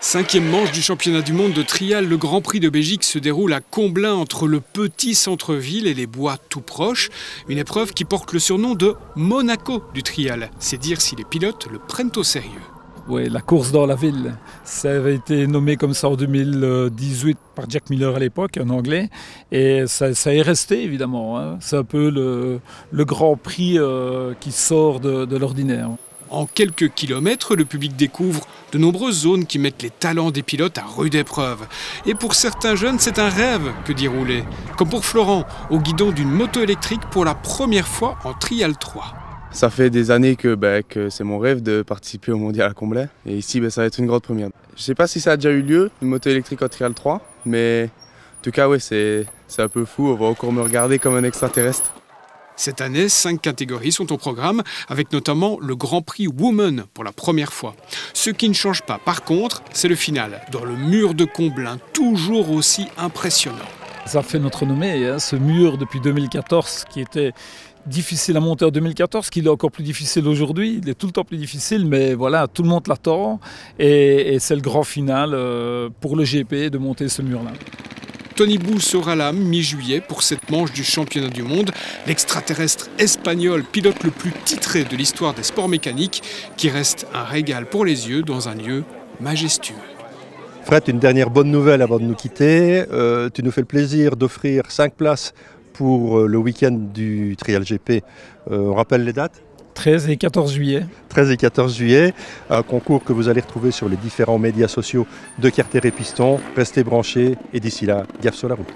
5e manche du championnat du monde de trial, le Grand Prix de Belgique se déroule à Comblain entre le petit centre-ville et les bois tout proches. Une épreuve qui porte le surnom de Monaco du trial. C'est dire si les pilotes le prennent au sérieux. Oui, la course dans la ville, ça avait été nommé comme ça en 2018 par Jack Miller à l'époque, un Anglais, et ça est resté évidemment, hein. C'est un peu le Grand Prix qui sort de l'ordinaire. En quelques kilomètres, le public découvre de nombreuses zones qui mettent les talents des pilotes à rude épreuve. Et pour certains jeunes, c'est un rêve que d'y rouler. Comme pour Florent, au guidon d'une moto électrique pour la première fois en Trial 3. Ça fait des années que c'est mon rêve de participer au mondial à Comblain. Et ici, ça va être une grande première. Je ne sais pas si ça a déjà eu lieu, une moto électrique en Trial 3, mais en tout cas, ouais, c'est un peu fou. On va encore me regarder comme un extraterrestre. Cette année, 5 catégories sont au programme, avec notamment le Grand Prix Women pour la première fois. Ce qui ne change pas, par contre, c'est le final, dans le mur de Comblain, toujours aussi impressionnant. Ça fait notre renommée, hein, ce mur depuis 2014 qui était difficile à monter en 2014, qu'il est encore plus difficile aujourd'hui. Il est tout le temps plus difficile, mais voilà, tout le monde l'attend. Et c'est le grand final pour le GP de monter ce mur-là. Tony Bou sera là mi-juillet pour cette manche du championnat du monde. L'extraterrestre espagnol, pilote le plus titré de l'histoire des sports mécaniques, qui reste un régal pour les yeux dans un lieu majestueux. Fred, une dernière bonne nouvelle avant de nous quitter. Tu nous fais le plaisir d'offrir 5 places pour le week-end du Trial GP. On rappelle les dates ? 13 et 14 juillet. 13 et 14 juillet, un concours que vous allez retrouver sur les différents médias sociaux de Carter et Piston. Restez branchés et d'ici là, gaffe sur la route.